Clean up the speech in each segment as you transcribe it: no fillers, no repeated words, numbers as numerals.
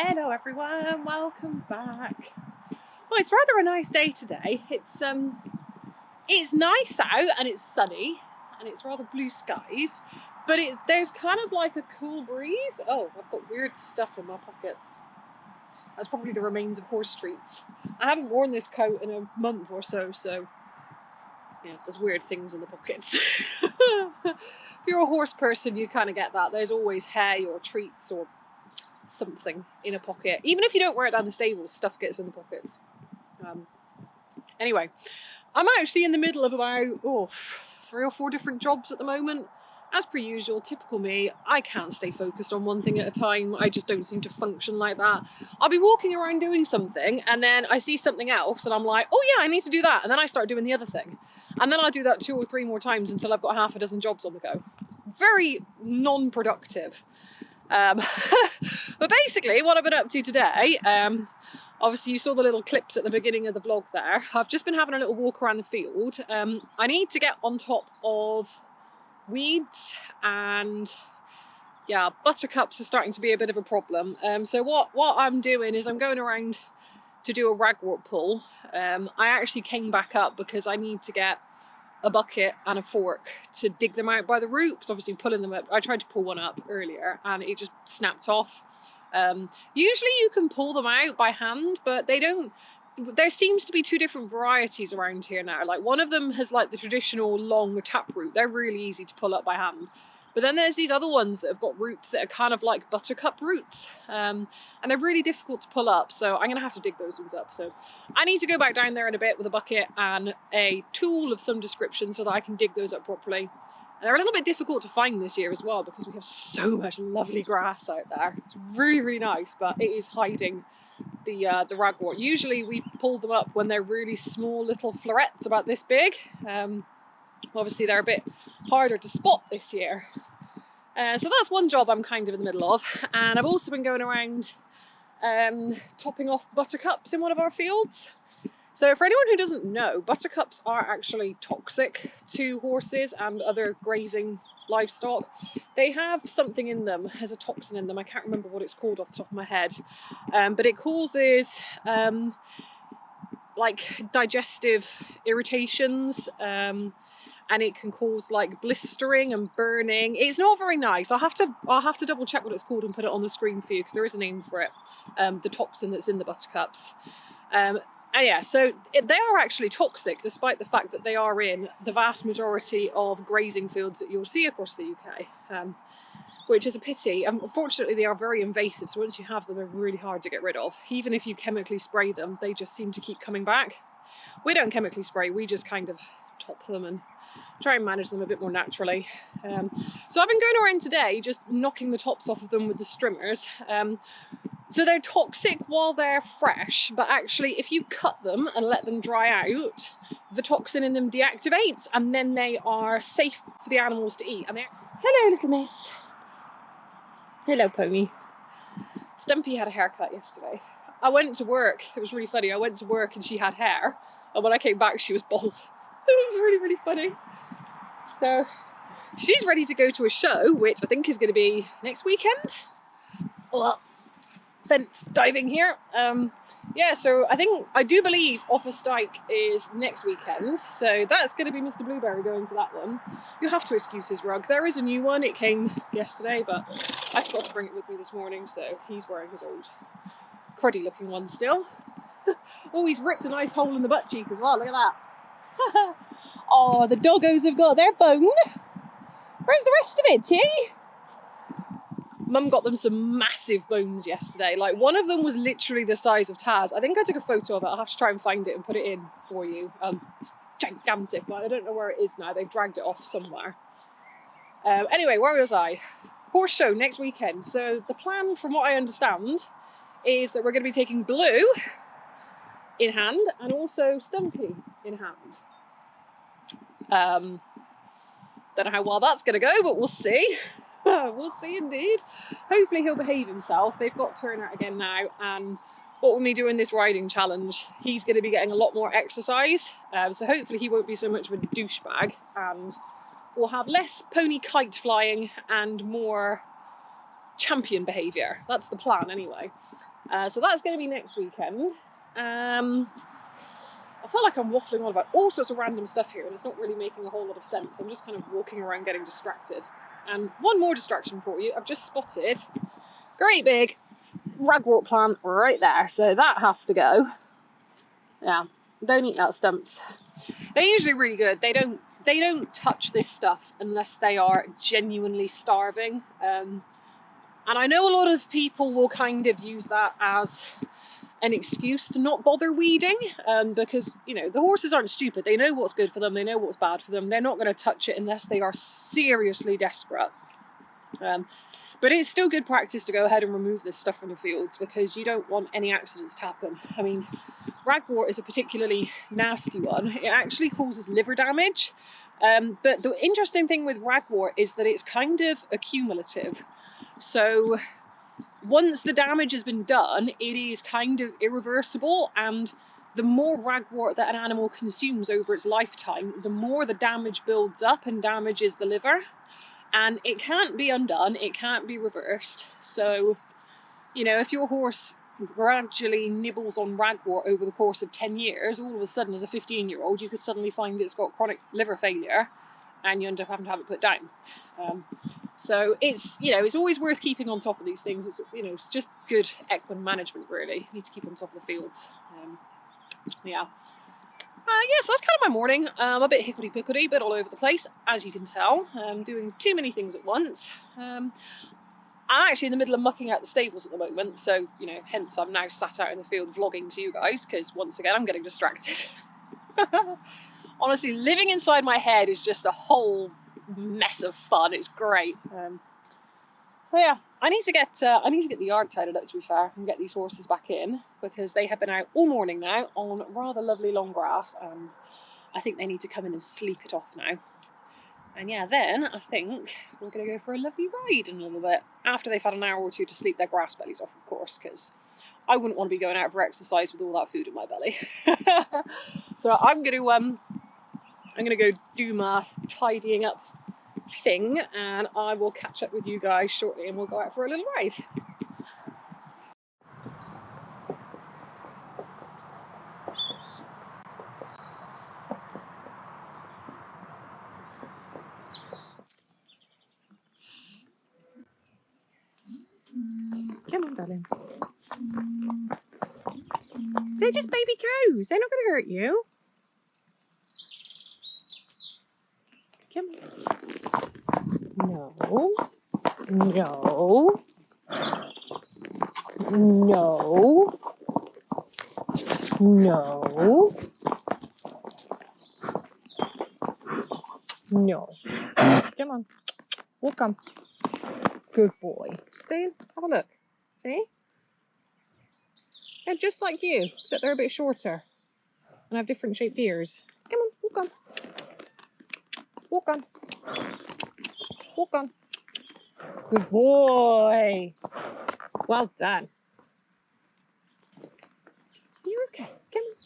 Hello everyone, welcome back. Well, it's rather a nice day today. It's nice out and it's sunny and it's rather blue skies, but there's kind of like a cool breeze. Oh, I've got weird stuff in my pockets. That's probably the remains of horse treats. I haven't worn this coat in a month or so yeah, there's weird things in the pockets. If you're a horse person, you kind of get that. There's always hay or treats or something in a pocket. Even if you don't wear it down the stables, stuff gets in the pockets. Anyway, I'm actually in the middle of about 3 or 4 different jobs at the moment. As per usual, typical me, I can't stay focused on one thing at a time. I just don't seem to function like that. I'll be walking around doing something and then I see something else and I'm like, oh yeah, I need to do that. And then I start doing the other thing. And then I'll do that 2 or 3 more times until I've got half a dozen jobs on the go. It's very non-productive. But basically what I've been up to today, obviously you saw the little clips at the beginning of the vlog there. I've just been having a little walk around the field. I need to get on top of weeds and yeah, buttercups are starting to be a bit of a problem. So what I'm doing is I'm going around to do a ragwort pull. I actually came back up because I need to get a bucket and a fork to dig them out by the root, because obviously pulling them up, I tried to pull one up earlier and it just snapped off. Usually you can pull them out by hand, but they don't. There seems to be 2 different varieties around here now. Like one of them has like the traditional long taproot. They're really easy to pull up by hand. But then there's these other ones that have got roots that are kind of like buttercup roots. And they're really difficult to pull up. So I'm going to have to dig those ones up. So I need to go back down there in a bit with a bucket and a tool of some description so that I can dig those up properly. And they're a little bit difficult to find this year as well because we have so much lovely grass out there. It's really, really nice, but it is hiding the ragwort. Usually we pull them up when they're really small little florets about this big. Obviously they're a bit harder to spot this year. So that's one job I'm kind of in the middle of. And I've also been going around topping off buttercups in one of our fields. So for anyone who doesn't know, buttercups are actually toxic to horses and other grazing livestock. They have something in them, has a toxin in them. I can't remember what it's called off the top of my head. But it causes like digestive irritations. And it can cause like blistering and burning. It's not very nice. I'll have to double check what it's called and put it on the screen for you because there is a name for it. The toxin that's in the buttercups. And yeah, so they are actually toxic despite the fact that they are in the vast majority of grazing fields that you'll see across the UK, which is a pity. Unfortunately, they are very invasive, so once you have them, they're really hard to get rid of. Even if you chemically spray them, they just seem to keep coming back. We don't chemically spray, we just kind of top them and try and manage them a bit more naturally. So I've been going around today just knocking the tops off of them with the strimmers. So they're toxic while they're fresh, but actually if you cut them and let them dry out, the toxin in them deactivates and then they are safe for the animals to eat. Hello, little miss. Hello, pony. Stumpy had a haircut yesterday. I went to work. It was really funny. I went to work and she had hair. And when I came back, she was bald. It was really, really funny. So she's ready to go to a show, which I think is going to be next weekend. Well, fence diving here. Yeah, so I do believe Offastyke is next weekend. So that's going to be Mr. Blueberry going to that one. You'll have to excuse his rug. There is a new one. It came yesterday, but I forgot to bring it with me this morning. So he's wearing his old cruddy looking one still. Oh, he's ripped a nice hole in the butt cheek as well. Look at that. Oh, the doggos have got their bone. Where's the rest of it, T? Mum got them some massive bones yesterday. Like one of them was literally the size of Taz. I think I took a photo of it. I'll have to try and find it and put it in for you. It's gigantic, but I don't know where it is now. They've dragged it off somewhere. Anyway, where was I? Horse show next weekend. So the plan, from what I understand, is that we're going to be taking Blue in hand and also Stumpy in hand. Don't know how well that's going to go, but we'll see. We'll see indeed. Hopefully he'll behave himself. They've got turnout again now, and what with me doing this riding challenge, he's going to be getting a lot more exercise. So hopefully he won't be so much of a douchebag, and we'll have less pony kite flying and more champion behaviour. That's the plan anyway. So that's going to be next weekend. I feel like I'm waffling on about all sorts of random stuff here and it's not really making a whole lot of sense. I'm just kind of walking around getting distracted. And one more distraction for you. I've just spotted great big ragwort plant right there. So that has to go. Yeah, don't eat that, stumps. They're usually really good. They don't touch this stuff unless they are genuinely starving. And I know a lot of people will kind of use that as an excuse to not bother weeding, because, you know, the horses aren't stupid. They know what's good for them. They know what's bad for them. They're not going to touch it unless they are seriously desperate. But it's still good practice to go ahead and remove this stuff from the fields because you don't want any accidents to happen. I mean, ragwort is a particularly nasty one. It actually causes liver damage. But the interesting thing with ragwort is that it's kind of accumulative. So once the damage has been done, it is kind of irreversible, and the more ragwort that an animal consumes over its lifetime, the more the damage builds up and damages the liver. And it can't be undone, it can't be reversed. So, you know, if your horse gradually nibbles on ragwort over the course of 10 years, all of a sudden as a 15-year-old, you could suddenly find it's got chronic liver failure and you end up having to have it put down. So it's, you know, it's always worth keeping on top of these things. It's, you know, it's just good equine management, really. You need to keep on top of the fields. Yeah. Yeah, so that's kind of my morning. I'm a bit hickledy-pickledy, a bit all over the place, as you can tell. I'm doing too many things at once. I'm actually in the middle of mucking out the stables at the moment, so, you know, hence I'm now sat out in the field vlogging to you guys, because once again, I'm getting distracted. Honestly, living inside my head is just a whole mess of fun. It's great. So yeah, I need to get the yard tidied up, to be fair, and get these horses back in, because they have been out all morning now on rather lovely long grass, and I think they need to come in and sleep it off now. And yeah, then I think we're going to go for a lovely ride in a little bit, after they've had an hour or two to sleep their grass bellies off, of course, because I wouldn't want to be going out for exercise with all that food in my belly. So I'm going to go do my tidying up thing, and I will catch up with you guys shortly and we'll go out for a little ride. Come on, darling. They're just baby cows. They're not going to hurt you. Come on. No. No. No. No. No. Come on. Walk on. Good boy. Stay. Have a look. See? They're just like you, except they're a bit shorter and have different shaped ears. Come on, walk on. Walk on. Walk on. Good boy. Well done. You're okay. Come on.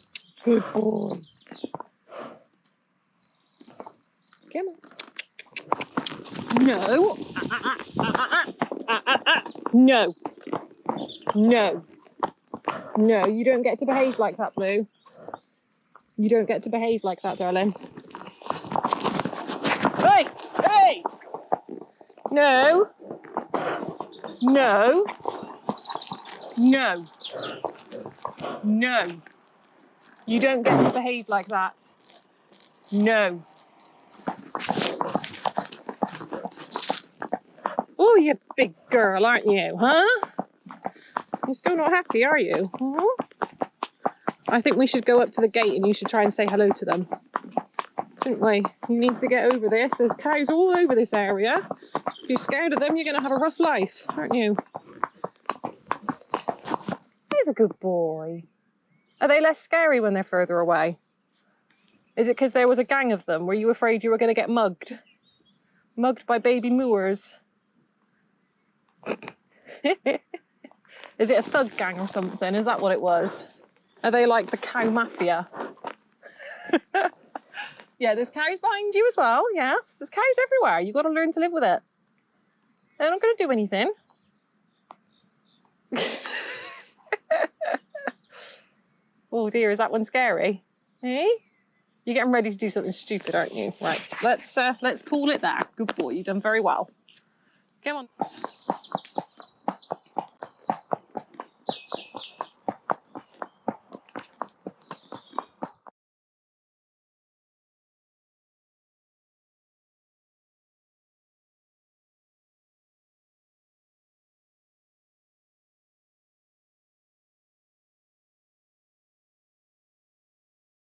Good boy. Come on. No. No. No. No, you don't get to behave like that, Blue. You don't get to behave like that, darling. Hey! Hey! No. No. No. No. You don't get to behave like that. No. Oh, you big girl, aren't you, huh? You're still not happy, are you? Huh? I think we should go up to the gate and you should try and say hello to them. Shouldn't we? You need to get over this. There's cows all over this area. If you're scared of them, you're going to have a rough life, aren't you? He's a good boy. Are they less scary when they're further away? Is it because there was a gang of them? Were you afraid you were going to get mugged? Mugged by baby moors? Is it a thug gang or something? Is that what it was? Are they like the cow mafia? Yeah, there's cows behind you as well. Yes, there's cows everywhere. You've got to learn to live with it. They're not going to do anything. Oh dear, is that one scary? Eh? You're getting ready to do something stupid, aren't you? Right, let's pull it there. Good boy, you've done very well. Come on.